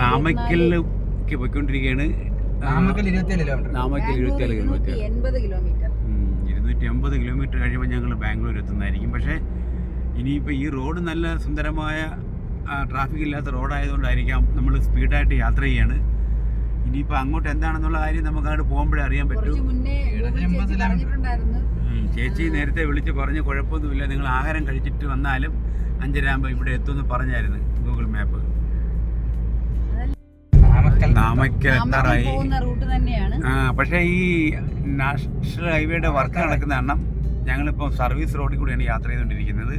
താമക്കലിലേക്ക് പോയിക്കൊണ്ടിരിക്കുകയാണ്. Namakkal 24 kilometre, 280 kilometre കഴിയുമ്പോൾ ഞങ്ങൾ ബാംഗ്ലൂർ എത്തുന്നതായിരിക്കും. പക്ഷേ ഇനിയിപ്പോൾ ഈ റോഡ് നല്ല സുന്ദരമായ ട്രാഫിക് ഇല്ലാത്ത റോഡായതുകൊണ്ടായിരിക്കാം നമ്മൾ സ്പീഡായിട്ട് യാത്ര ചെയ്യാണ്. ഇനിയിപ്പോൾ അങ്ങോട്ട് എന്താണെന്നുള്ള കാര്യം നമുക്ക് അങ്ങോട്ട് പോകുമ്പോഴേ അറിയാൻ പറ്റൂ. ചേച്ചി നേരത്തെ വിളിച്ച് പറഞ്ഞ് കുഴപ്പമൊന്നുമില്ല, നിങ്ങൾ ആഹാരം കഴിച്ചിട്ട് വന്നാലും 5:30 ആകുമ്പോൾ ഇവിടെ എത്തുമെന്ന് പറഞ്ഞായിരുന്നു ഗൂഗിൾ മാപ്പ്. നാമക്കൽ എത്താറായി. പക്ഷേ ഈ നാഷണൽ ഹൈവേയുടെ വർക്ക് നടക്കുന്ന കാരണം ഞങ്ങളിപ്പോൾ സർവീസ് റോഡിൽ കൂടിയാണ് യാത്ര ചെയ്തുകൊണ്ടിരിക്കുന്നത്.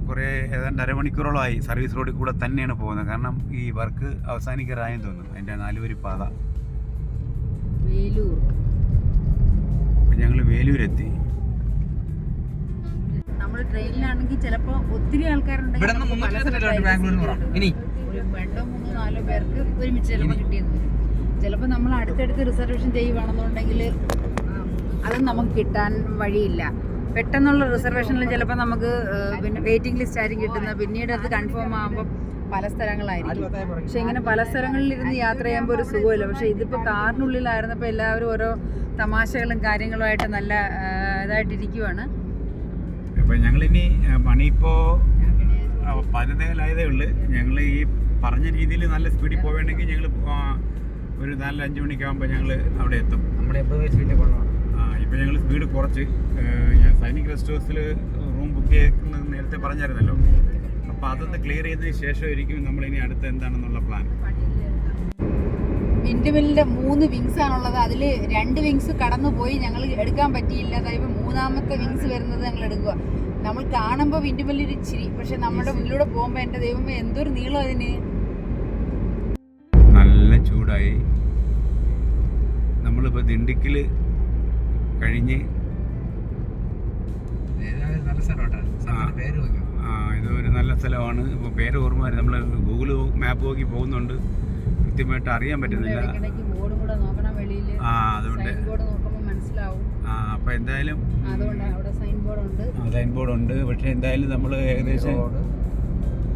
കുറേ ഏതാണ്ട് അരമണിക്കൂറോളമായി സർവീസ് റോഡിൽ കൂടെ തന്നെയാണ് പോകുന്നത്. കാരണം ഈ വർക്ക് അവസാനിക്കാറായെന്ന് തോന്നുന്നു, അതിൻ്റെ 4 വരി പാത. ഞങ്ങൾ വേലൂരെത്തി. നമ്മൾ ട്രെയിനിലാണെങ്കിൽ ചിലപ്പോൾ ഒത്തിരി ആൾക്കാരുണ്ടെങ്കിൽ 2, 3, 4 പേർക്ക് ഒരുമിച്ച് ചിലപ്പോൾ കിട്ടിയെന്ന് വരും. ചിലപ്പോൾ നമ്മൾ അടുത്തടുത്ത് റിസർവേഷൻ ചെയ്യുവാണെന്നുണ്ടെങ്കിൽ അതും നമുക്ക് കിട്ടാൻ വഴിയില്ല. പെട്ടെന്നുള്ള റിസർവേഷനിൽ ചിലപ്പോൾ നമുക്ക് പിന്നെ വെയിറ്റിംഗ് ലിസ്റ്റ് ആയിരിക്കും കിട്ടുന്നത്. പിന്നീട് അത് കൺഫേം ആകുമ്പോൾ പല സ്ഥലങ്ങളായിരിക്കും. പക്ഷെ ഇങ്ങനെ പല സ്ഥലങ്ങളിലിരുന്ന് യാത്ര ചെയ്യുമ്പോൾ ഒരു സുഖമില്ല. പക്ഷെ ഇതിപ്പോൾ കാറിനുള്ളിലായിരുന്നപ്പോൾ എല്ലാവരും ഓരോ തമാശകളും കാര്യങ്ങളുമായിട്ട് നല്ല ഇതായിട്ടിരിക്കുവാണ്. അപ്പോൾ ഞങ്ങളിനി പണിയിപ്പോൾ 14 ഉള്ളു. ഞങ്ങൾ ഈ പറഞ്ഞ രീതിയിൽ നല്ല സ്പീഡിൽ പോവുകയാണെങ്കിൽ ഞങ്ങൾ ഒരു 4-5 മണിക്കാകുമ്പോൾ ഞങ്ങൾ അവിടെ എത്തും. നമ്മുടെ ഇപ്പോൾ ഞങ്ങൾ സ്പീഡ് കുറച്ച് സൈനിക് റെസ്റ്റ് ഹൗസിൽ റൂം ബുക്ക് ചെയ്യുന്നത് നേരത്തെ പറഞ്ഞായിരുന്നല്ലോ. അപ്പോൾ അതൊന്ന് ക്ലിയർ ചെയ്തതിന് ശേഷമായിരിക്കും നമ്മളിനി അടുത്ത എന്താണെന്നുള്ള പ്ലാൻ. വിൻഡ്മില്ലിൻ്റെ 3 വിങ്സ് ആണുള്ളത്. അതിൽ 2 വിങ്സ് കടന്നു പോയി, ഞങ്ങൾ എടുക്കാൻ പറ്റിയില്ല. അതായത് 3ാമത്തെ വിങ്സ് വരുന്നത് ഞങ്ങൾ എടുക്കുക. നമ്മൾ കാണുമ്പോൾ വിൻഡ്മില്ലിൽ ഇച്ചിരി, പക്ഷെ നമ്മുടെ മുന്നിലൂടെ പോകുമ്പോൾ എൻ്റെ ദൈവമേ എന്തൊരു നീളം അതിന്. നല്ല ചൂടായി. നമ്മളിപ്പോൾ ദിണ്ടിക്കൽ കഴിഞ്ഞ് ഇതൊരു നല്ല സ്ഥലമാണ്. ഇപ്പോൾ പേര് ഓർമ്മ വരും. നമ്മൾ ഗൂഗിൾ മാപ്പ് നോക്കി പോകുന്നുണ്ട്, കൃത്യമായിട്ട് അറിയാൻ പറ്റുന്നില്ല. അതുകൊണ്ട് അപ്പോൾ എന്തായാലും സൈൻ ബോർഡ് ഉണ്ട്. പക്ഷെ എന്തായാലും നമ്മൾ ഏകദേശം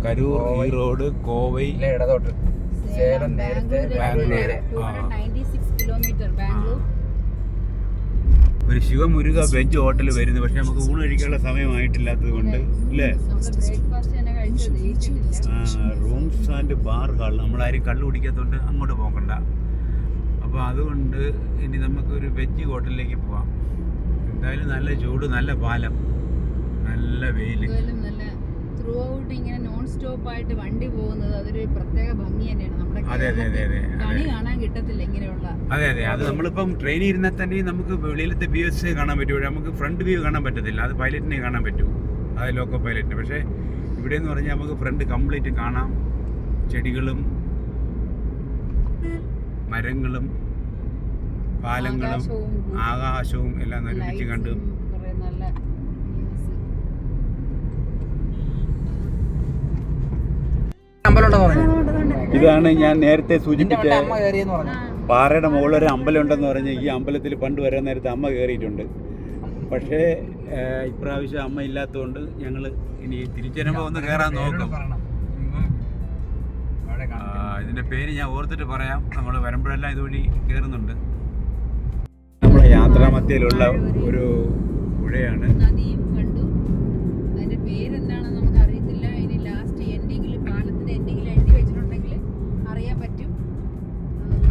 കരൂർ, ഈറോഡ്, കോവൈ, ഒരു ശിവമുരുക വെജ് ഹോട്ടൽ വരുന്നു. പക്ഷെ നമുക്ക് ഊണ് കഴിക്കാനുള്ള സമയമായിട്ടില്ലാത്തത് കൊണ്ട് അല്ലേ. റൂംസ് ആൻഡ് ബാർ ഹാൾ, നമ്മളാരും കള്ളു കുടിക്കാത്തതുകൊണ്ട് അങ്ങോട്ട് പോകണ്ട. അപ്പോൾ അതുകൊണ്ട് ഇനി നമുക്കൊരു വെജ് ഹോട്ടലിലേക്ക് പോവാം. എന്തായാലും നല്ല ചൂട്, നല്ല പാലം, നല്ല വെയിൽ. ത്രൂ ഔട്ട് ഇങ്ങനെ നോൺ സ്റ്റോപ്പ് ആയിട്ട് വണ്ടി പോകുന്നത് അതൊരു പ്രത്യേക ഭംഗി തന്നെയാണ്. നമ്മുടെ കണി കാണാൻ കിട്ടത്തില്ല ഇങ്ങനെയുള്ള. അതെ, അത് നമ്മളിപ്പം ട്രെയിനിൽ ഇരുന്നാൽ തന്നെ നമുക്ക് വെളിയിലത്തെ വ്യൂസ് കാണാൻ പറ്റും. നമുക്ക് ഫ്രണ്ട് വ്യൂ കാണാൻ പറ്റത്തില്ല. അത് പൈലറ്റിനെ കാണാൻ പറ്റും, അത് ലോക്കോ പൈലറ്റിന്. പക്ഷേ ഇവിടെ എന്ന് പറഞ്ഞാൽ നമുക്ക് ഫ്രണ്ട് കംപ്ലീറ്റ് കാണാം. ചെടികളും മരങ്ങളും പാലങ്ങളും ആകാശവും എല്ലാം ഒരുമിച്ച് കണ്ട് ഇതാണ് ഞാൻ നേരത്തെ സൂചിപ്പിച്ച പാറയുടെ മുകളിൽ ഒരു അമ്പലം ഉണ്ടെന്ന് പറഞ്ഞ് ഈ അമ്പലത്തിൽ പണ്ട് വരാൻ നേരത്തെ അമ്മ കയറിയിട്ടുണ്ട്. പക്ഷേ ഇപ്രാവശ്യം അമ്മ ഇല്ലാത്തതുകൊണ്ട് ഞങ്ങൾ ഇനി തിരിച്ചു വരുമ്പോൾ ഒന്ന് കയറാൻ നോക്കും. ഇതിൻ്റെ പേര് ഞാൻ ഓർത്തിട്ട് പറയാം. നമ്മൾ വരുമ്പോഴെല്ലാം ഇതുവഴി കയറുന്നുണ്ട്. നമ്മളെ യാത്രാമധ്യയിലുള്ള ഒരു പുഴയാണ്.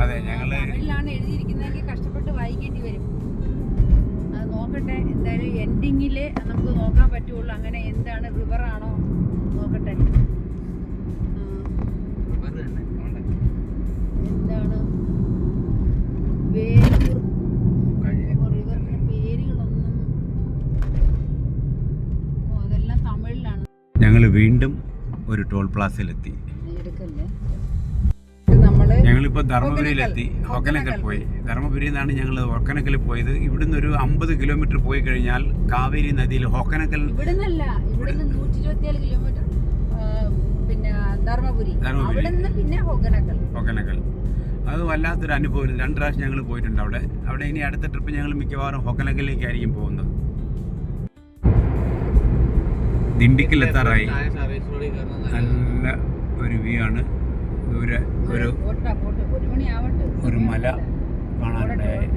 അതെ, തമിഴിലാണ് എഴുതിയിരിക്കുന്നതെങ്കിൽ കഷ്ടപ്പെട്ട് വായിക്കേണ്ടി വരും. അത് നോക്കട്ടെ, എന്തായാലും എൻഡിങ്ങില് നമുക്ക് നോക്കാൻ പറ്റുള്ളൂ. അങ്ങനെ എന്താണ്, റിവറാണോ നോക്കട്ടെ. എന്താണ് വേലൂർ റിവറിന്റെ പേരുകളൊന്നും അതെല്ലാം തമിഴിലാണ്. ഞങ്ങൾ വീണ്ടും ഒരു ടോൾ പ്ലാസയിലെത്തി. എടുക്കല്ലേ, ഞങ്ങളിപ്പോൾ ധർമ്മപുരിയിലെത്തി. ഹൊക്കനക്കൽ പോയി. ധർമ്മപുരിയിൽ നിന്നാണ് ഞങ്ങൾ ഹൊക്കനക്കൽ പോയത്. ഇവിടുന്ന് ഒരു 50 കിലോമീറ്റർ പോയി കഴിഞ്ഞാൽ കാവേരി നദിയിൽ ഹൊക്കനക്കൽ. ഇവിടുന്ന് 127 കിലോമീറ്റർ പിന്നെ ധർമ്മപുരി, പിന്നെ ഹൊക്കനക്കൽ. അത് വല്ലാത്തൊരു അനുഭവം. 2 പ്രാവശ്യം ഞങ്ങൾ പോയിട്ടുണ്ട് അവിടെ. ഇനി അടുത്ത ട്രിപ്പ് ഞങ്ങൾ മിക്കവാറും ഹൊക്കനക്കലിലേക്കായിരിക്കും പോകുന്നത്. ദിണ്ടിക്കൽ എത്താറായി. നല്ല ഒരു വ്യൂ ആണ്. ദൂരെ ഒരു മല കാണാനുണ്ടായി.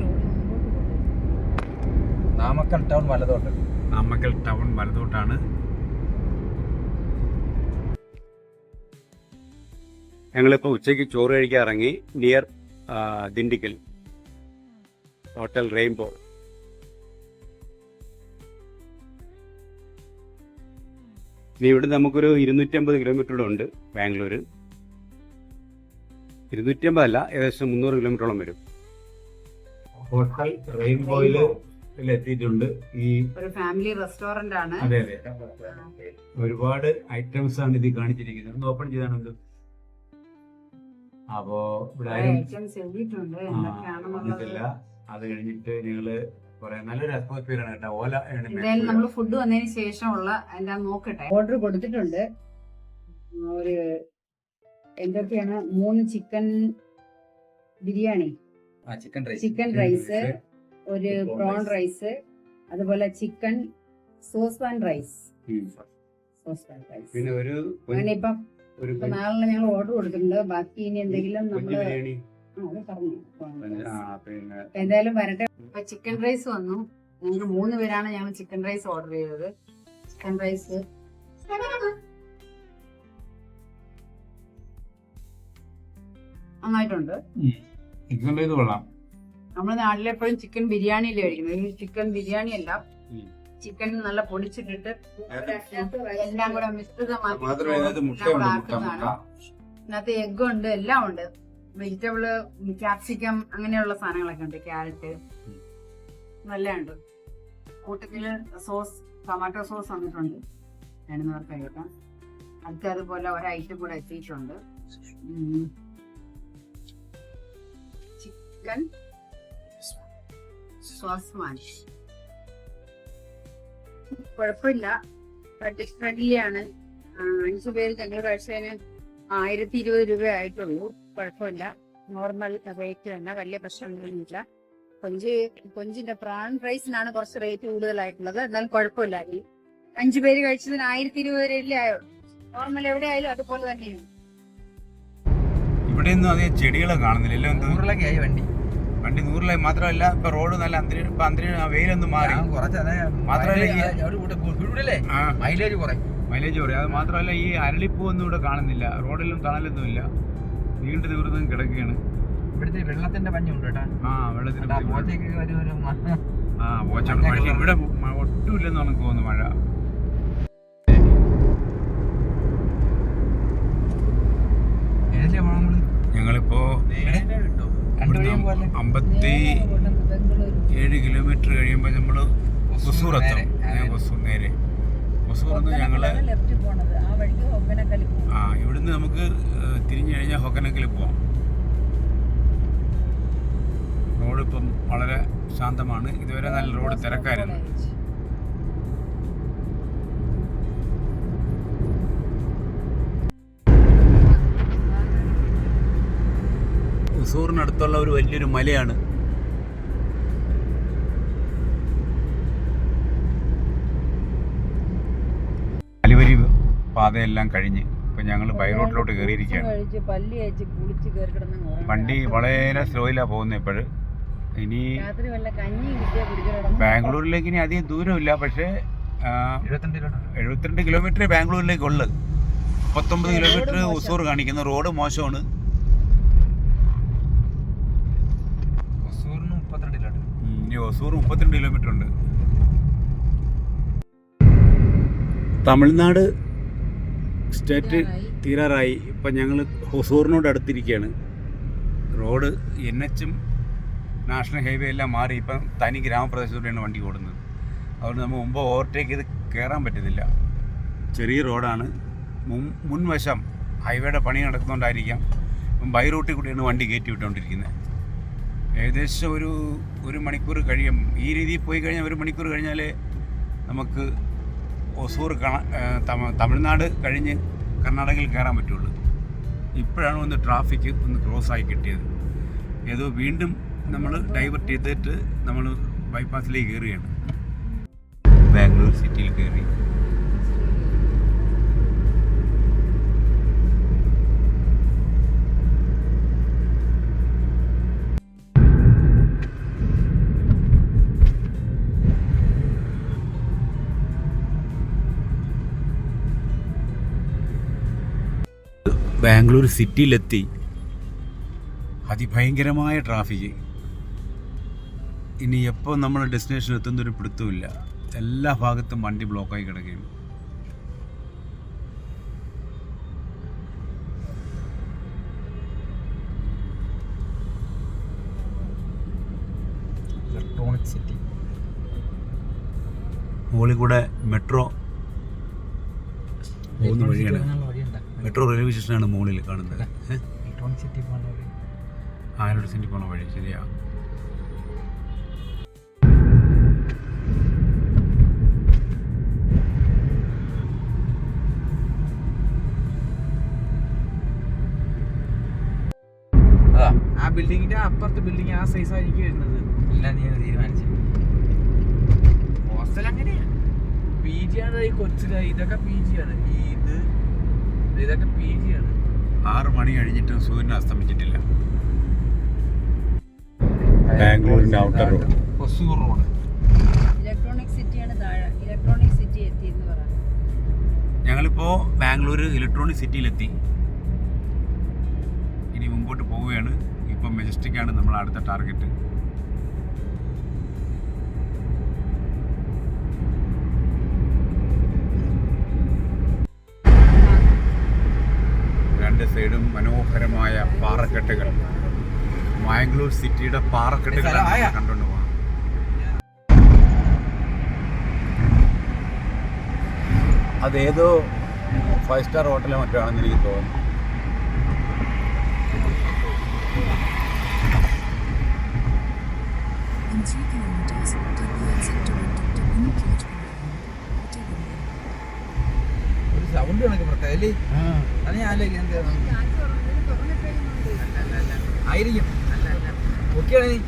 നാമക്കൽ ടൗൺ വലതോട്ട്. നാമക്കൽ ടൗൺ വലതോട്ടാണ്. ഞങ്ങളിപ്പോൾ ഉച്ചയ്ക്ക് ചോറ് കഴിക്കാൻ ഇറങ്ങി. Near Dindigul hotel rainbow. ഇനി ഇവിടെ നമുക്കൊരു 250 കിലോമീറ്റർ ഉണ്ട് ബാംഗ്ലൂർ. 250 അല്ല, ഏകദേശം 300 കിലോമീറ്ററോളം വരും. ഹോട്ടൽ റെയിൻബോയിൽ എത്തിയിട്ടുണ്ട്. ഈ ഒരു ഫാമിലി റെസ്റ്റോറന്റ് ആണ്. അതെ അതെ, ഒരുപാട് ഐറ്റംസ് ആണ് ഇതിൽ കാണിച്ചിരിക്കുന്നത്. ഒന്ന് ഓപ്പൺ ചെയ്താണ് ഇത്. അപ്പോ ഇവിടെ വന്നിട്ടില്ല. അത് കഴിഞ്ഞിട്ട് ഞങ്ങള് കുറെ നല്ലൊരു അറ്റ്മോസ്ഫിയർ ആണ് കേട്ടോ. ഓല എന്തായാലും നമ്മൾ ഫുഡ് വന്നതിന് ശേഷമുള്ള എല്ലാം നോക്കട്ടെ. ഓർഡർ കൊടുത്തിട്ടുണ്ട്. ഒരു എന്തൊക്കെയാണ് 3 ചിക്കൻ ബിരിയാണി, ചിക്കൻ റൈസ്, ഒരു പ്രോൺ റൈസ്, അതുപോലെ ചിക്കൻ സോസ് പാൻ റൈസ്. പിന്നെ ഒരു ഇപ്പം നാളെ ഞങ്ങൾ ഓർഡർ കൊടുത്തിട്ടുണ്ട്. ബാക്കി ഇനി എന്തെങ്കിലും നമ്മള് പറഞ്ഞു എന്തായാലും വരട്ടെ. ഇപ്പൊ ചിക്കൻ റൈസ് വന്നു. ഞങ്ങൾക്ക് 3 പേരാണ് ഞങ്ങൾ ചിക്കൻ റൈസ് ഓർഡർ ചെയ്തത്. ചിക്കൻ റൈസ് നന്നായിട്ടുണ്ട്. നമ്മുടെ നാട്ടിലെപ്പോഴും ചിക്കൻ ബിരിയാണിയിലെ കഴിക്കുന്നത്. ചിക്കൻ ബിരിയാണി അല്ല, ചിക്കൻ നല്ല പൊടിച്ചിട്ടിട്ട് എല്ലാം കൂടെ മിശ്രിതമാക്കുന്നതാണ്. ഇതിനകത്ത് എഗ് ഉണ്ട്, എല്ലാം ഉണ്ട്. വെജിറ്റബിള്, ക്യാപ്സിക്കം, അങ്ങനെയുള്ള സാധനങ്ങളൊക്കെ ഉണ്ട്. ക്യാരറ്റ് നല്ലുണ്ട്. കൂട്ടത്തില് സോസ്, ടൊമാറ്റോ സോസ് വന്നിട്ടുണ്ട്. വേണ്ടുന്നവർക്ക് കഴിക്കാം. അടുത്ത് അതുപോലെ ഒരൈറ്റം കൂടെ എത്തിയിട്ടുണ്ട്. ചിക്കൻ സോസ്മാൻ കുഴപ്പമില്ല, ഫ്രണ്ട്ലിയാണ്. 5 പേര് ഞങ്ങൾ കഴിച്ചതിന് 1020 രൂപ ആയിട്ടുള്ളൂ. കുഴപ്പമില്ല, നോർമൽ റേറ്റ് തന്നെ, വലിയ പ്രശ്നമൊന്നുമില്ല. കൊഞ്ചിന്റെ പ്രാൺ റൈസിനാണ് കുറച്ച് റേറ്റ് കൂടുതലായിട്ടുള്ളത്. എന്നാലും കുഴപ്പമില്ല. ഈ 5 പേര് കഴിച്ചതിന് 1020 രൂപയല്ലേ ആയുള്ളൂ. നോർമൽ എവിടെ ആയാലും അതുപോലെ തന്നെയാണ്. ഇവിടെയൊന്നും അധികം ചെടികളെ കാണുന്നില്ല. വണ്ടി 100 മാത്രമല്ല, ഇപ്പൊ റോഡ് നല്ല വെയിലൊന്നും മാറി. മൈലേജ് കുറയും. അത് മാത്രമല്ല, ഈ അരളിപ്പൂവൊന്നും ഇവിടെ കാണുന്നില്ല. റോഡിലും തണലൊന്നുമില്ല, നീണ്ടു നിവൃത്തും കിടക്കുകയാണ്. ഇവിടുത്തെ വെള്ളത്തിന്റെ പഞ്ഞുണ്ട് കേട്ടോ. വെള്ളത്തിന് മഴ ഇവിടെ ഒട്ടുമില്ലെന്ന് നമുക്ക് തോന്നുന്നു മഴ. ഞങ്ങളിപ്പോ 57 കിലോമീറ്റർ കഴിയുമ്പോൾ നമ്മള് ഹൊസൂർ എത്തും. നേരെ ഹൊസൂർന്ന് ഞങ്ങള് ഇവിടുന്ന് നമുക്ക് തിരിഞ്ഞു കഴിഞ്ഞാൽ ഹൊക്കനക്കിൽ പോവാം. റോഡ് ഇപ്പം വളരെ ശാന്തമാണ്. ഇതുവരെ നല്ല റോഡ് തിരക്കായിരുന്നു. ഹൊസൂറിനടുത്തുള്ള ഒരു വലിയൊരു മലയാണ്. അലിവരി പാതയെല്ലാം കഴിഞ്ഞ് ഇപ്പൊ ഞങ്ങൾ ബൈ റോഡിലോട്ട് കയറിയിരിക്കുകയാണ്. വണ്ടി വളരെ സ്ലോയിലാണ് പോകുന്നത് ഇപ്പോഴ്. ഇനി ബാംഗ്ലൂരിലേക്ക് ഇനി അധികം ദൂരമില്ല. പക്ഷേ 72 കിലോമീറ്റർ ബാംഗ്ലൂരിലേക്ക് ഉള്ളത്. 39 കിലോമീറ്റർ ഹൊസൂർ കാണിക്കുന്ന. റോഡ് മോശമാണ്. ഹൊസൂർ 32 കിലോമീറ്റർ ഉണ്ട്. തമിഴ്നാട് സ്റ്റേറ്റ് തീരാറായി. ഇപ്പം ഞങ്ങൾ ഹൊസൂറിനോട് അടുത്തിരിക്കുകയാണ്. റോഡ് NH നാഷണൽ ഹൈവേ എല്ലാം മാറി ഇപ്പം തനി ഗ്രാമപ്രദേശത്തോടെയാണ് വണ്ടി ഓടുന്നത്. അതുകൊണ്ട് നമുക്ക് മുമ്പ് ഓവർടേക്ക് ചെയ്ത് കയറാൻ പറ്റുന്നില്ല. ചെറിയ റോഡാണ്. മുൻവശം ഹൈവേയുടെ പണി നടക്കുന്നുണ്ടായിരിക്കാം. ബൈ റൂട്ടിൽ കൂടിയാണ് വണ്ടി കയറ്റി വിട്ടുകൊണ്ടിരിക്കുന്നത്. ഏകദേശം ഒരു മണിക്കൂർ കഴിയും. ഈ രീതിയിൽ പോയി കഴിഞ്ഞാൽ 1 മണിക്കൂർ കഴിഞ്ഞാൽ നമുക്ക് ഹൊസൂർ തമിഴ്നാട് കഴിഞ്ഞ് കർണാടകയിൽ കയറാൻ പറ്റുള്ളൂ. ഇപ്പോഴാണ് ഒന്ന് ട്രാഫിക് ഒന്ന് ക്രോസ് ആയി കിട്ടിയത്. ഏതോ വീണ്ടും നമ്മൾ ഡൈവേർട്ട് ചെയ്തിട്ട് നമ്മൾ ബൈപ്പാസിലേക്ക് കയറുകയാണ്. ബാംഗ്ലൂർ സിറ്റിയിൽ കയറി ബാംഗ്ലൂർ സിറ്റിയിലെത്തി. അതിഭയങ്കരമായ ട്രാഫിക്. ഇനി എപ്പോൾ നമ്മൾ ഡെസ്റ്റിനേഷൻ എത്തുന്നൊരു പിടുത്തമില്ല. എല്ലാ ഭാഗത്തും വണ്ടി ബ്ലോക്കായി കിടക്കുകയാണ്. Electronic city. മുകളിൽ കൂടെ മെട്രോ പോകുന്ന വഴിയാണ്. മെട്രോ റെയിൽവേ സ്റ്റേഷനാണ് മുകളിൽ കാണുന്നത്. ഇലക്ട്രോണിക് സിറ്റി പോകുന്ന വഴി. ആരോട് സിറ്റി പോകുന്ന വഴി. ശരിയാ. ആ ബിൽഡിങ്ങിന്റെ അപ്പുറത്തെ ബിൽഡിംഗ് ആ സൈസ് ആയിരിക്കും വരുന്നത്. ഇല്ല, നീ തീരുമാനിച്ചു. ഹോസ്റ്റൽ അങ്ങനെയാണ്. പി ജി ആണ് ഈ കൊച്ചു. ഇതൊക്കെ പി ജി ആണ്. ഇതൊക്കെ പി ജി ആണ്. 6 മണി കഴിഞ്ഞിട്ടും സൂര്യൻ അസ്തമിച്ചിട്ടില്ല. ബാംഗ്ലൂരിന്റെ outer road. Hosur road. Electronic സിറ്റിയാണ് താഴെ. ഇലക്ട്രോണിക് സിറ്റി എത്തി എന്ന് പറയാം. ഞങ്ങളിപ്പോൾ ബാംഗ്ലൂർ ഇലക്ട്രോണിക് സിറ്റിയിലെത്തി. ഇനി മുമ്പോട്ട് പോവുകയാണ്. ഇപ്പം മെജസ്റ്റിക്കാണ് നമ്മൾ അടുത്ത ടാർഗറ്റ്. രണ്ട് സൈഡും മനോഹരമായ പാറക്കെട്ടുകൾ. ബാംഗ്ലൂർ സിറ്റിയുടെ പാറക്കെട്ടുകളാണ് കണ്ടുകൊണ്ട് പോകാം. അതേതോ 5 സ്റ്റാർ ഹോട്ടലോ മറ്റോ ആണെന്ന് എനിക്ക് തോന്നുന്നു. ഒരു സൗണ്ട് കണക്ക് പ്രത്യേകല്ലേ? അത് ഞാൻ ആയിരിക്കും. ഓക്കെയാണ് നീ.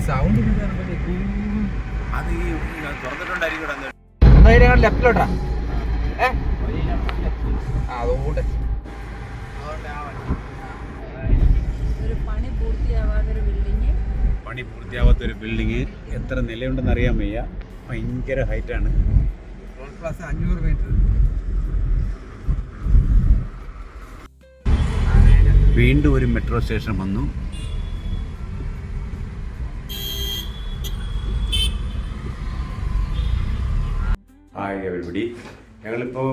സൗണ്ട് അത് ഈ തുറന്നിട്ടുണ്ടായിരിക്കും. ലെഫ്റ്റിലോട്ടാ. അതുകൊണ്ട് ഒരു പണി പൂർത്തിയാവാത്തൊരു ബിൽഡിങ് എത്ര നിലയുണ്ടെന്ന് അറിയാൻ വയ്യ. ഭയങ്കര ഹൈറ്റാണ്. 500 മീറ്റർ. വീണ്ടും ഒരു മെട്രോ സ്റ്റേഷൻ വന്നു. Hi everybody. ഞങ്ങളിപ്പോൾ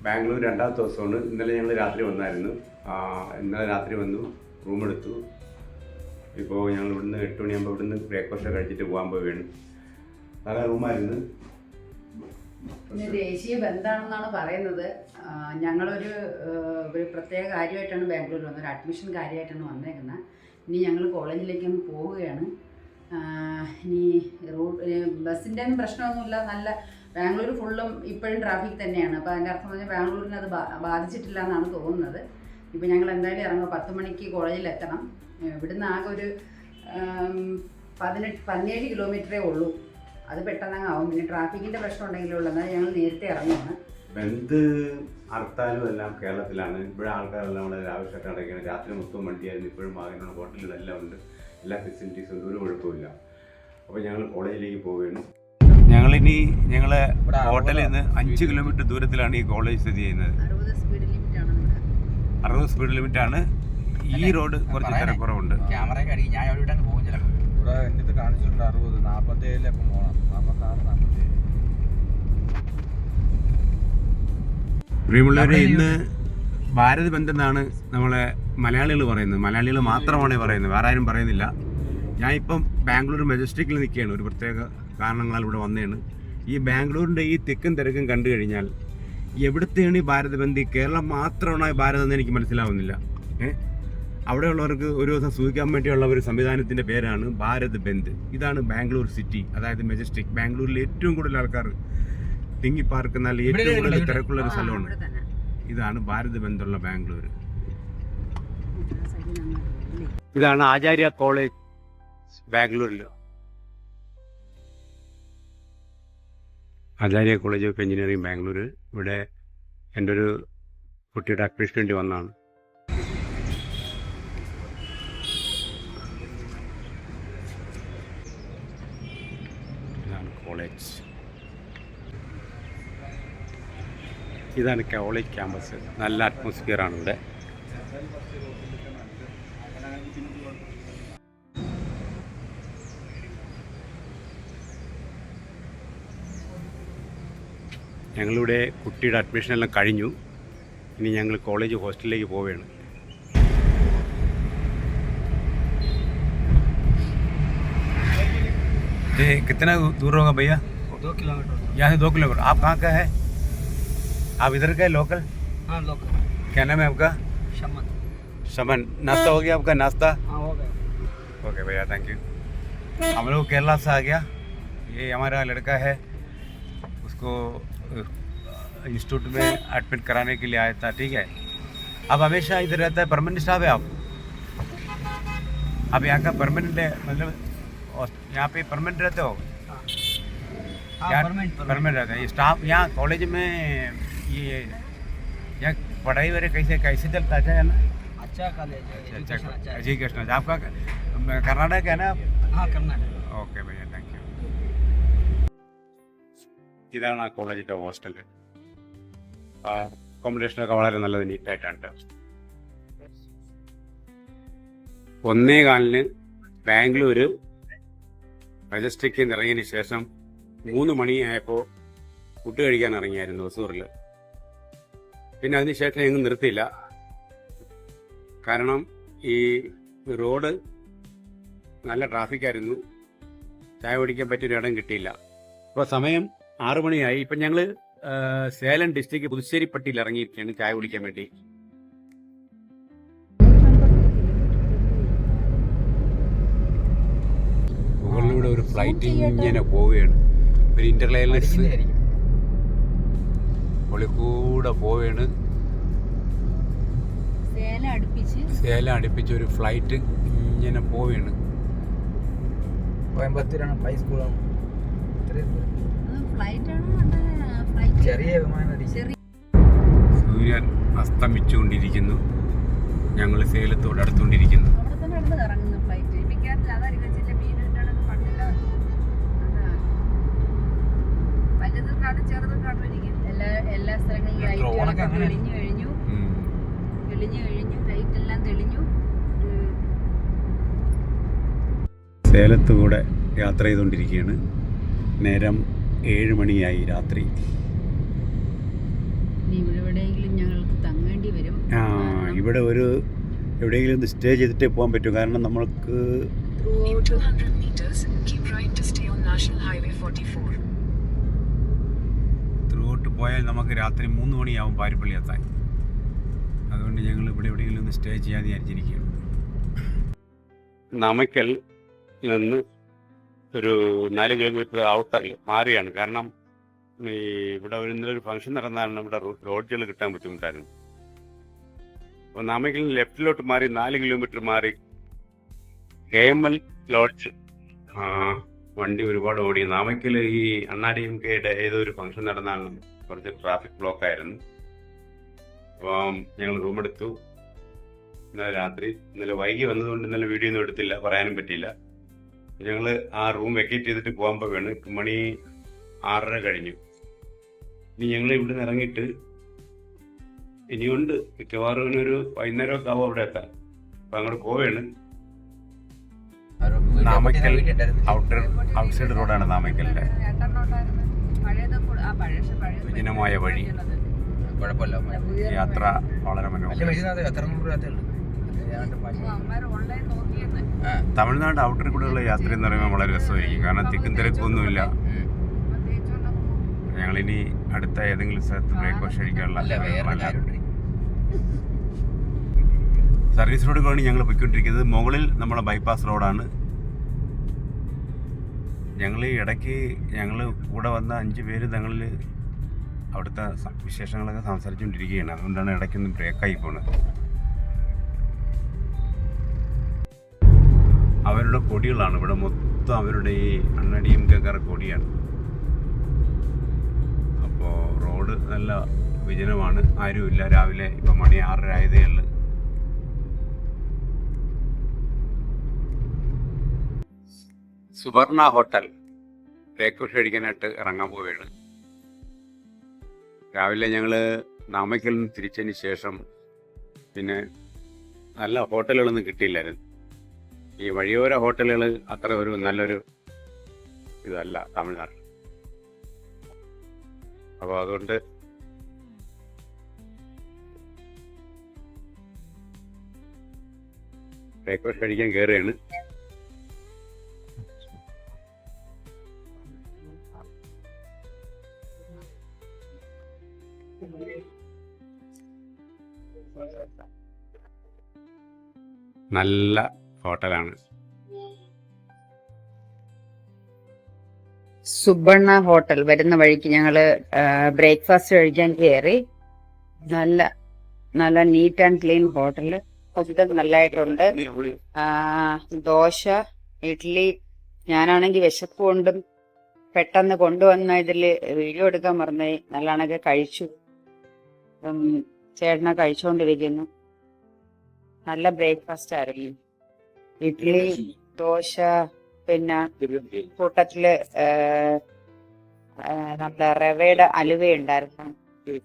ബാംഗ്ലൂർ 2ാമത്തെ ദിവസമാണ്. ഇന്നലെ ഞങ്ങൾ രാത്രി വന്നായിരുന്നു. ഇന്നലെ രാത്രി വന്നു, റൂമെടുത്തു. ഇപ്പോൾ ഞങ്ങൾ ഇവിടുന്ന് 8 മണിയാകുമ്പോൾ ഇവിടുന്ന് ബ്രേക്ക്ഫാസ്റ്റ് കഴിച്ചിട്ട് പോകാൻ പോവുകയാണ്. നല്ല റൂമായിരുന്നു. പിന്നെ ദേശീയ ബന്ധമാണെന്നാണ് പറയുന്നത്. ഞങ്ങളൊരു പ്രത്യേക കാര്യമായിട്ടാണ് ബാംഗ്ലൂർ വന്നത്. ഒരു അഡ്മിഷൻ കാര്യമായിട്ടാണ് വന്നേക്കുന്നത്. ഇനി ഞങ്ങൾ കോളേജിലേക്കൊന്ന് പോവുകയാണ്. ഇനി ബസ്സിൻ്റെ ഒന്നും പ്രശ്നമൊന്നുമില്ല. നല്ല ബാംഗ്ലൂർ ഫുള്ളും ഇപ്പോഴും ട്രാഫിക് തന്നെയാണ്. അപ്പോൾ അതിൻ്റെ അർത്ഥം പറഞ്ഞാൽ ബാംഗ്ലൂരിന് അത് ബാധിച്ചിട്ടില്ല എന്നാണ് തോന്നുന്നത്. ഇപ്പോൾ ഞങ്ങൾ എന്തായാലും ഇറങ്ങും. 10 മണിക്ക് കോളേജിൽ എത്തണം. ഇവിടുന്ന് ആകെ ഒരു 17 കിലോമീറ്ററേ ഉള്ളൂ. അത് പെട്ടെന്ന് ആവും. പിന്നെ ട്രാഫിക്കിൻ്റെ പ്രശ്നം ഉണ്ടെങ്കിലേ ഉള്ളൂ. എന്നാൽ ഞങ്ങൾ നേരത്തെ ഇറങ്ങുകയാണ്. ബന്ധ് ഹർത്താലും എല്ലാം കേരളത്തിലാണ്. ഇപ്പോഴും ആൾക്കാരെല്ലാം വളരെ ആവശ്യമായിട്ട് അടയ്ക്കുന്നത്. രാത്രി മൊത്തം വണ്ടിയായിരുന്നു. ഇപ്പോഴും ആകുന്ന ഹോട്ടലുകളെല്ലാം ഉണ്ട്. എല്ലാ ഫെസിലിറ്റീസും ഉണ്ട്. ഒരു കുഴപ്പമില്ല. അപ്പോൾ ഞങ്ങൾ കോളേജിലേക്ക് പോവുകയാണ്. ഞങ്ങളെ ഹോട്ടലിൽ നിന്ന് 5 കിലോമീറ്റർ ദൂരത്തിലാണ് ഈ കോളേജ് സ്ഥിതി ചെയ്യുന്നത്. 60 സ്പീഡ് ലിമിറ്റാണ്. ഈ റോഡ് കുറച്ച് തിരക്കുറവുണ്ട്. ക്യാമറയൊക്കെ അടിക്കും. ഞാൻ എവിടെ പോകും. ചിലപ്പോൾ ഇവിടെ എൻ്റെ കാണിച്ചിട്ടുണ്ട് 60, 47 അപ്പം പോകണം. 46, 47. പ്രിയമുള്ളവരെ, ഇന്ന് ഭാരത് ബന്ദ് എന്നാണ് നമ്മളെ മലയാളികൾ പറയുന്നത്. മലയാളികൾ മാത്രമാണ് പറയുന്നത്, വേറെ ആരും പറയുന്നില്ല. ഞാൻ ഇപ്പം ബാംഗ്ലൂർ മെജസ്റ്റിക്കിൽ നിൽക്കുകയാണ്. ഒരു പ്രത്യേക കാരണങ്ങളാൽ ഇവിടെ വന്നതാണ്. ഈ ബാംഗ്ലൂരിൻ്റെ ഈ തിക്കും തിരക്കും കണ്ടു കഴിഞ്ഞാൽ എവിടുത്തെയാണ് ഈ ഭാരത് ബന്ദ്? കേരളം മാത്രമാണ് ഭാരതം എന്ന് എനിക്ക് മനസ്സിലാവുന്നില്ല. അവിടെയുള്ളവർക്ക് ഒരു ദിവസം സൂചിക്കാൻ വേണ്ടിയുള്ള ഒരു സംവിധാനത്തിൻ്റെ പേരാണ് ഭാരത് ബന്ദ്. ഇതാണ് ബാംഗ്ലൂർ സിറ്റി, അതായത് മെജസ്റ്റിക്. ബാംഗ്ലൂരിൽ ഏറ്റവും കൂടുതൽ ആൾക്കാർ തിങ്ങി പാർക്കുന്ന ഏറ്റവും കൂടുതൽ തിരക്കുള്ള ഒരു സ്ഥലമാണ്. ഇതാണ് ഭാരത് ബന്ധുള്ള ബാംഗ്ലൂർ. ഇതാണ് ആചാര്യ കോളേജ് ബാംഗ്ലൂരിൽ. ആചാര്യ കോളേജ് ഓഫ് എഞ്ചിനീയറിംഗ് ബാംഗ്ലൂർ. ഇവിടെ എൻ്റെ ഒരു കുട്ടിയുടെ അഡ്മിഷന് വേണ്ടി വന്നതാണ്. ഇതാണ് കോളേജ്. ഇതാണ് കോളേജ് ക്യാമ്പസ്. നല്ല അറ്റ്മോസ്ഫിയറാണ് ഇവിടെ. ഞങ്ങളിവിടെ കുട്ടിയുടെ അഡ്മിഷനെല്ലാം കഴിഞ്ഞു. ഇനി ഞങ്ങൾ കോളേജ് ഹോസ്റ്റലിലേക്ക് പോവുകയാണ്. ये कितना दूर होगा भैया? 2 किलोमीटर। यहाँ से 2 किलोमीटर। आप कहाँ का है? आप इधर का है, लोकल? हाँ लोकल। क्या नाम है आपका? शमन। शमन। नाश्ता हो गया आपका? नाश्ता हाँ हो गया। ओके भैया, थैंक यू। हम लोग केरला से आ गया। ये हमारा लड़का है, उसको इंस्टीट्यूट में एडमिट कराने के लिए आया था। ठीक है, अब हमेशा इधर रहता है? परमानेंट स्टाफ है आप यहाँ का परमानेंट है? मतलब यहाँ पे परमानेंट रहते हो? हाँ परमानेंट रहते हैं ये स्टाफ यहाँ कॉलेज में। ये यहाँ पढ़ाई वगैरह कैसे चलता है ना? अच्छा कॉलेज है, अच्छा एजुकेशन। आपका कर्नाटक है ना? हाँ कर्नाटक। ഓക്കെ ഭയ്യ, താങ്ക് യു. ഇതാണ് ആ കോളേജിൻ്റെ ഹോസ്റ്റൽ. അക്കോമഡേഷനൊക്കെ വളരെ നല്ലത്, നീറ്റായിട്ടുണ്ട്. 1:15 ബാംഗ്ലൂർ മജസ്റ്റിക്കിൽ നിന്ന് ഇറങ്ങിയതിന് ശേഷം 3 മണിയായപ്പോൾ ഫുഡ് കഴിക്കാൻ ഇറങ്ങിയായിരുന്നു ഒസൂറിൽ. പിന്നെ അതിനുശേഷം എങ്ങും നിർത്തിയില്ല. കാരണം ഈ റോഡ് നല്ല ട്രാഫിക്കായിരുന്നു. ചായ കുടിക്കാൻ പറ്റിയൊരു ഇടം കിട്ടിയില്ല. ഇപ്പോൾ സമയം 6 മണിയായി. ഇപ്പം ഞങ്ങൾ സേലം ഡിസ്ട്രിക്ട് പുതുശ്ശേരിപ്പട്ടിയിൽ ഇറങ്ങിയിരിക്കുകയാണ് ചായ കുടിക്കാൻ വേണ്ടി. മുകളിലൂടെ ഒരു ഫ്ലൈറ്റ് ഇങ്ങനെ പോവുകയാണ്. ഒരു ഇന്റർലൈനസ് മുകളിൽ കൂടെ പോവുകയാണ്. സേലം അടുപ്പിച്ച് ഒരു ഫ്ലൈറ്റ് ഇങ്ങനെ പോവുകയാണ്. കോയമ്പത്തൂരാണ് ഫ്ലൈ സ്കൂളാണ്. ചെറിയ വിമാനം. സൂര്യൻ അസ്തമിച്ചുകൊണ്ടിരിക്കുന്നു. ഞങ്ങൾ സേലത്തോട് അടുത്തുകൊണ്ടിരിക്കുന്നു. എല്ലാ സ്ഥലങ്ങളിലും തെളിഞ്ഞു കഴിഞ്ഞു, ലൈറ്റ് എല്ലാം തെളിഞ്ഞു. സേലത്തുകൂടെ യാത്ര ചെയ്തുകൊണ്ടിരിക്കുകയാണ്. നേരം 7 മണിയായി രാത്രി. ഇവിടെ എവിടെയെങ്കിലും ഞങ്ങൾക്ക് തങ്ങേണ്ടി വരും. ഇവിടെ ഒരു എവിടെയെങ്കിലും ഒന്ന് സ്റ്റേ ചെയ്തിട്ടേ പോകാൻ പറ്റൂ. കാരണം നമ്മൾക്ക് ത്രൂഔട്ട് പോയാൽ നമുക്ക് രാത്രി 3 മണിയാവും പാരിപ്പള്ളി എത്താൻ. അതുകൊണ്ട് ഞങ്ങൾ ഇവിടെ എവിടെയെങ്കിലും ഒന്ന് സ്റ്റേ ചെയ്യാൻ വിചാരിച്ചിരിക്കുകയാണ്. നമക്കൽ നിന്ന് ഒരു 4 കിലോമീറ്റർ ഔട്ടറിൽ മാറിയാണ്. കാരണം ഈ ഇവിടെ ഇന്നലെ ഒരു ഫംഗ്ഷൻ നടന്നാലും ഇവിടെ ലോഡ്ജുകൾ കിട്ടാൻ ബുദ്ധിമുട്ടായിരുന്നു. അപ്പോൾ നാമക്കലിൽ ലെഫ്റ്റിലോട്ട് മാറി 4 കിലോമീറ്റർ മാറി KML ലോഡ്ജ്. വണ്ടി ഒരുപാട് ഓടി. നാമക്കൽ ഈ അണ്ണാടിഎംകെയുടെ ഏതോ ഒരു ഫംഗ്ഷൻ നടന്നാലും കുറച്ച് ട്രാഫിക് ബ്ലോക്ക് ആയിരുന്നു. അപ്പം ഞങ്ങൾ റൂം എടുത്തു. ഇന്നലെ രാത്രി, ഇന്നലെ വൈകി വന്നതുകൊണ്ട് ഇന്നലെ വീഡിയോ ഒന്നും എടുത്തില്ല, പറയാനും പറ്റിയില്ല. ഞങ്ങൾ ആ റൂം വെക്കേറ്റ് ചെയ്തിട്ട് പോകാൻ പോവുകയാണ്. ഇപ്പം മണി 6:30 കഴിഞ്ഞു. ഇനി ഞങ്ങൾ ഇവിടെ നിന്ന് ഇറങ്ങിയിട്ട് ഇനിയുണ്ട് മിക്കവാറും ഒരു വൈകുന്നേരമൊക്കെ ആവും അവിടെ എത്താൻ. അപ്പം അങ്ങോട്ട് പോവുകയാണ്. നാമക്കൽ ഔട്ട്സൈഡ് റോഡാണ് നാമക്കലിൻ്റെ വിജനമായ വഴി. യാത്ര വളരെ മനോഹരം. തമിഴ്നാട് ഔട്ടറിൽ കൂടെയുള്ള യാത്ര എന്ന് പറയുമ്പോൾ വളരെ രസമായിരിക്കും. കാരണം തിക്കും തിരക്കൊന്നുമില്ല. ഞങ്ങളിനി അടുത്ത ഏതെങ്കിലും സ്ഥലത്ത് ബ്രേക്ക്ഫാസ്റ്റ് കഴിക്കാനുള്ള സർവീസ് റോഡുകളാണ് ഞങ്ങൾ പോയിക്കൊണ്ടിരിക്കുന്നത്. മുകളിൽ നമ്മുടെ ബൈപ്പാസ് റോഡാണ്. ഞങ്ങൾ ഇടയ്ക്ക് ഞങ്ങൾ കൂടെ വന്ന 5 പേര് തങ്ങളിൽ അവിടുത്തെ വിശേഷങ്ങളൊക്കെ സംസാരിച്ചുകൊണ്ടിരിക്കുകയാണ്. അതുകൊണ്ടാണ് ഇടയ്ക്കൊന്ന് ബ്രേക്കായി പോകുന്നത്. അവരുടെ കൊടികളാണ് ഇവിടെ മൊത്തം. അവരുടെ ഈ അണ്ണാടിഎംകെക്കാരുടെ കൊടിയാണ്. റോഡ് നല്ല വിജനമാണ്, ആരുമില്ല. രാവിലെ ഇപ്പം മണി 6:30 ആയതേ ഉള്ളൂ. സുവർണ ഹോട്ടൽ ബ്രേക്ക്ഫാസ്റ്റ് കഴിക്കാനായിട്ട് ഇറങ്ങാൻ പോവുകയാണ്. രാവിലെ ഞങ്ങൾ നാമക്കൽ നിന്ന് തിരിച്ചതിന് ശേഷം പിന്നെ നല്ല ഹോട്ടലുകളൊന്നും കിട്ടിയില്ലായിരുന്നു. ഈ വഴിയോര ഹോട്ടലുകൾ അത്ര ഒരു നല്ലൊരു ഇതല്ല തമിഴ്നാട്ടിൽ. അപ്പോൾ അതുകൊണ്ട് ബ്രേക്ക്ഫാസ്റ്റ് കഴിക്കാൻ കയറുകയാണ്. നല്ല ഹോട്ടലാണ്. സുബർണ ഹോട്ടൽ വരുന്ന വഴിക്ക് ഞങ്ങള് ബ്രേക്ക്ഫാസ്റ്റ് കഴിക്കാൻ കയറി. നല്ല നല്ല neat and clean hotel. Food നല്ലതായിട്ടുണ്ട്. ദോശ, ഇഡ്ഡലി. ഞാനാണെങ്കിൽ വിശപ്പ് കൊണ്ടും പെട്ടെന്ന് കൊണ്ടുവന്ന ഇതില് വീഡിയോ എടുക്കാൻ മറന്നുപോയി. നല്ലതാണെങ്കിൽ കഴിച്ചു. ചേട്ടനെ കഴിച്ചുകൊണ്ടിരിക്കുന്നു. നല്ല ബ്രേക്ക്ഫാസ്റ്റ് ആയിരുന്നു. ഇഡ്ഡലി, ദോശ, പിന്നെ കൂട്ടത്തില് നമ്മുടെ റവയുടെ അലുവ ഉണ്ടായിരുന്നു.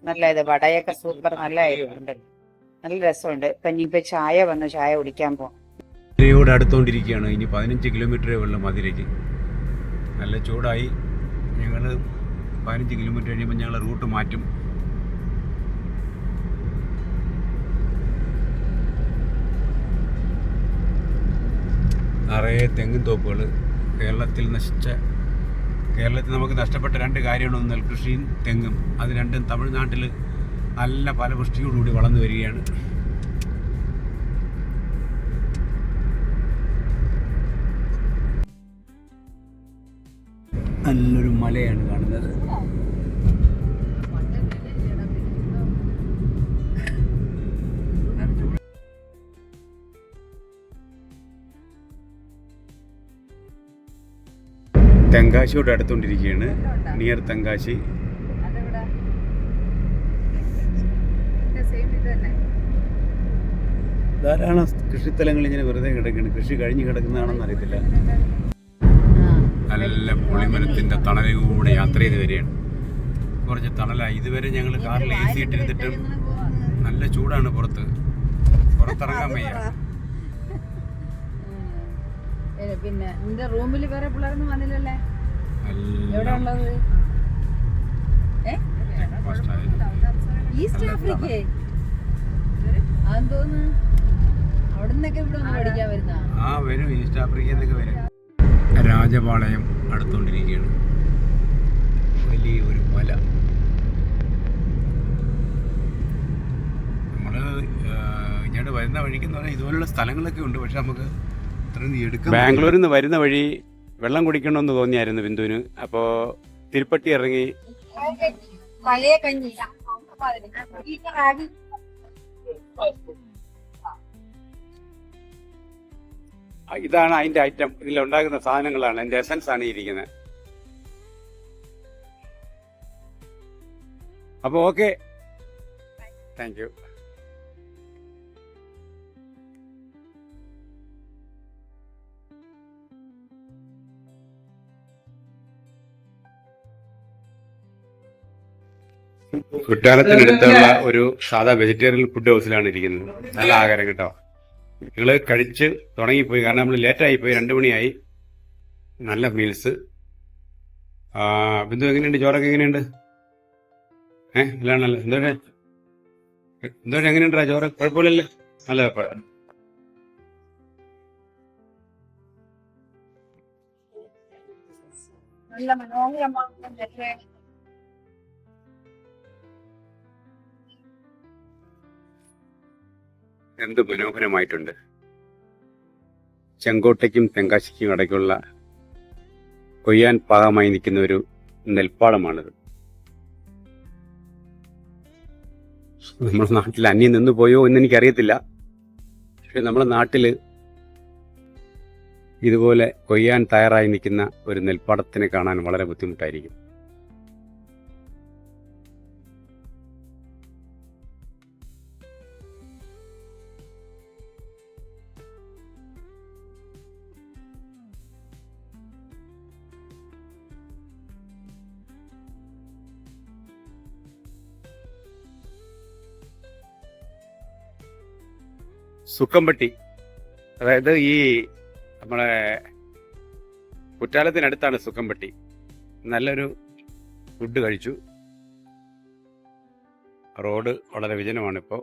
നല്ല ഇത് വടയൊക്കെ സൂപ്പർ നല്ലതായിട്ടുണ്ട്. നല്ല രസമുണ്ട്. ഇപ്പൊ ഇനിയിപ്പോ ചായ വന്ന് ചായ കുടിക്കാൻ പോകാം. മധുരയോട് അടുത്തുകൊണ്ടിരിക്കുകയാണ്. ഇനി 15 കിലോമീറ്ററേ ഉള്ളൂ മധുരയ്ക്ക്. നല്ല ചൂടായി. ഞങ്ങൾ 15 കിലോമീറ്റർ കഴിയുമ്പോൾ ഞങ്ങൾ റൂട്ട് മാറ്റും. നിറയെ തെങ്ങിൻ തോപ്പുകൾ. കേരളത്തിൽ നമുക്ക് നഷ്ടപ്പെട്ട 2 കാര്യമാണ്. നെൽകൃഷിയും തെങ്ങും. അത് രണ്ടും തമിഴ്നാട്ടിൽ നല്ല ഫലപുഷ്ടിയോടുകൂടി വളർന്നു വരികയാണ്. നല്ലൊരു മലയാണ് കാണുന്നത്. തെങ്കാശിയോട് അടുത്തുകൊണ്ടിരിക്കുകയാണ്. നിയർ തെങ്കാശി. ധാരാളം കൃഷിസ്ഥലങ്ങൾ ഇങ്ങനെ വെറുതെ കിടക്കുകയാണ്. കൃഷി കഴിഞ്ഞ് കിടക്കുന്നതാണെന്ന് അറിയത്തില്ല. നല്ല പുളിമരത്തിൻ്റെ തണലിലൂടെ യാത്ര ചെയ്ത് വരികയാണ്. കുറച്ച് തണലായി. ഇതുവരെ ഞങ്ങൾ കാറിൽ AC ഇട്ടിരുന്നിട്ടും നല്ല ചൂടാണ്. പുറത്തിറങ്ങാൻ വയ്യ. പിന്നെ നിന്റെ റൂമിൽ വേറെ പിള്ളേരൊന്നും വന്നില്ലല്ലേ? എവിടെ ഉള്ളത്? East Africa. അതെന്ന് തോന്നുന്നു. അവിടെ നിന്നൊക്കെ ഇവിടെ ഒന്ന് പഠിക്കാൻ വരുന്ന. വരും. ഈസ്റ്റ് ആഫ്രിക്കയിൽ നിന്നൊക്കെ വരും. രാജപാളയം അടുത്തുകൊണ്ടിരിക്കുകയാണ്. വലിയൊരു മല. നമ്മൾ ഇങ്ങോട്ട് വരുന്ന വഴിക്കെന്ന് പറഞ്ഞാൽ ഇതുപോലുള്ള സ്ഥലങ്ങളൊക്കെ ഉണ്ട്. പക്ഷെ നമുക്ക് ബാംഗ്ലൂരിൽ നിന്ന് വരുന്ന വഴി വെള്ളം കുടിക്കണമെന്ന് തോന്നിയായിരുന്നു ബിന്ദുവിന്. അപ്പോൾ തിരുപ്പട്ടി ഇറങ്ങി. ഇതാണ് അതിന്റെ ഐറ്റം. ഇതിലുണ്ടാകുന്ന സാധനങ്ങളാണ്. അതിന്റെ എസൻസ് ആണ് ഇരിക്കുന്നത്. അപ്പോൾ ഓക്കെ, താങ്ക് യു. കുറ്റാലത്തിനടുത്തുള്ള ഒരു സാധാ വെജിറ്റേറിയൻ ഫുഡ് ഹൗസിലാണ് ഇരിക്കുന്നത്. നല്ല ആഹാരം കേട്ടോ. നിങ്ങൾ കഴിച്ച് തുടങ്ങിപ്പോയി. കാരണം നമ്മൾ ലേറ്റായിപ്പോയി. 2 മണിയായി. നല്ല മീൽസ്. ബിന്ദു എങ്ങനെയുണ്ട്? ചോറൊക്കെ എങ്ങനെയുണ്ട്? ഇല്ലാണല്ലോ. എന്തോ എങ്ങനെയുണ്ടാ ചോറ്? കുഴപ്പമില്ലല്ലേ? നല്ല കുഴപ്പമില്ല. നല്ല മനോഹരമാണ്. എന്ത് മനോഹരമായിട്ടുണ്ട്. ചെങ്കോട്ടയ്ക്കും തെങ്കാശിക്കും ഇടയ്ക്കുള്ള കൊയ്യാൻ പാകമായി നിൽക്കുന്ന ഒരു നെൽപ്പാടമാണിത്. നമ്മുടെ നാട്ടിൽ അന്യം നിന്ന് പോയോ എന്ന് എനിക്കറിയത്തില്ല. പക്ഷെ നമ്മുടെ നാട്ടിൽ ഇതുപോലെ കൊയ്യാൻ തയ്യാറായി നിൽക്കുന്ന ഒരു നെൽപ്പാടത്തിനെ കാണാൻ വളരെ ബുദ്ധിമുട്ടായിരിക്കും. സുക്കമ്പട്ടി, അതായത് ഈ നമ്മളെ കുറ്റാലത്തിനടുത്താണ് സുക്കമ്പട്ടി. നല്ലൊരു ഫുഡ് കഴിച്ചു. റോഡ് വളരെ വിജനമാണിപ്പോൾ.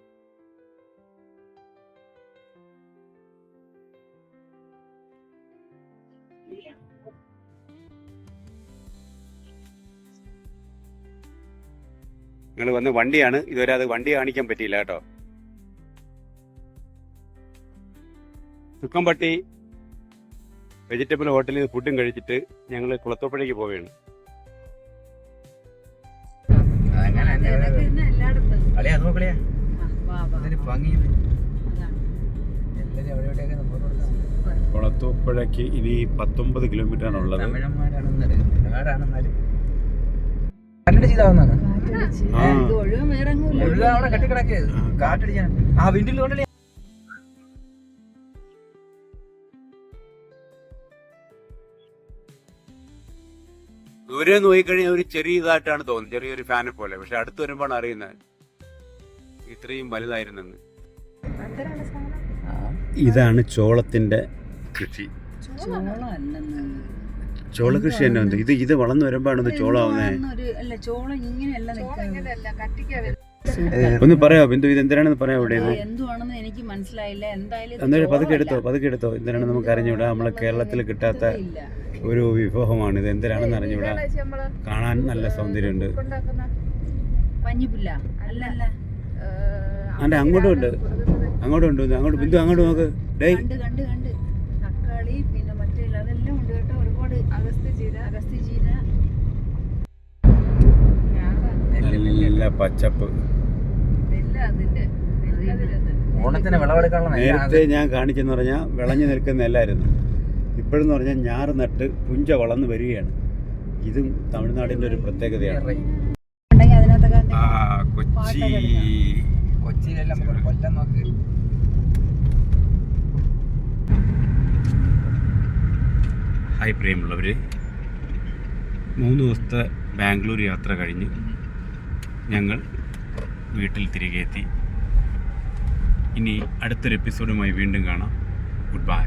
നിങ്ങൾ വന്ന് വണ്ടിയാണ്, ഇതുവരെ അത് വണ്ടി കാണിക്കാൻ പറ്റിയില്ല കേട്ടോ. സുക്കമ്പട്ടി വെജിറ്റബിൾ ഹോട്ടലിൽ നിന്ന് ഫുഡും കഴിച്ചിട്ട് ഞങ്ങൾ കുളത്തൂപ്പുഴയ്ക്ക് പോവുകയാണ്. കുളത്തൂപ്പുഴയ്ക്ക് ഇനി 19 കിലോമീറ്ററാണ് ഉള്ളത്. ദൂരെ നോക്കിക്കഴിഞ്ഞാൽ ഒരു ചെറിയതായിട്ടാണ് തോന്നുന്നത്, ചെറിയൊരു ഫാനെ പോലെ. പക്ഷെ അടുത്ത് വരുമ്പോഴാണ് അറിയുന്നത് ഇത്രയും വലുതായിരുന്നെന്ന്. ഇതാണ് ചോളത്തിന്റെ കൃഷി. ചോള കൃഷി തന്നെ ഉണ്ട്. ഇത് വളർന്നു വരുമ്പോഴാണ് ചോളാവുന്നേ. ഒന്ന് പറയാമോ ബിന്ദു, ഇത് എന്തിനാണെന്ന് പറയാം. ഇവിടെ എന്തുവാണെന്ന് എനിക്ക് മനസ്സിലായില്ല. എന്തായാലും എന്നാലും പതുക്കെ എടുത്തോ. എന്തിനാണെന്ന് നമുക്ക് അറിഞ്ഞുകൂടാ. നമ്മളെ കേരളത്തിൽ കിട്ടാത്ത ഒരു വിഭവമാണ് ഇത്. എന്തിനാണെന്ന് അറിഞ്ഞുകൂടാ. കാണാൻ നല്ല സൗന്ദര്യമുണ്ട്. പഞ്ഞിപ്പുല്ല അല്ലല്ല, അതെ അങ്ങോട്ടും ഉണ്ട്. അങ്ങോട്ട് ബിന്ദു അങ്ങോട്ട് നോക്ക്. കണ്ട് തക്കാളി പിന്നെ മറ്റേ അതെല്ലാം ഉണ്ട് കേട്ടോ. ഒരുപാട് അഗസ്ത്യചീര നല്ല പച്ചപ്പ്. ഓണത്തിന് വിളവെടുക്കാനുള്ള നേരത്തെ ഞാൻ കാണിച്ചെന്ന് പറഞ്ഞാൽ വിളഞ്ഞു നിൽക്കുന്ന എല്ലായിരുന്നു. ഇപ്പോഴെന്ന് പറഞ്ഞാൽ ഞാറ് നട്ട് പുഞ്ച വളർന്നു വരികയാണ്. ഇതും തമിഴ്നാടിന്റെ ഒരു പ്രത്യേകതയാണ്. കൊച്ചിയിലെല്ലാം കൊല്ലം നോക്ക്. ഹായ് പ്രിയമുള്ളവർ, 3 ദിവസത്തെ ബാംഗ്ലൂർ യാത്ര കഴിഞ്ഞ് ഞങ്ങൾ വീട്ടിൽ തിരികെ എത്തി. ഇനി അടുത്തൊരു എപ്പിസോഡുമായി വീണ്ടും കാണാം. Good bye.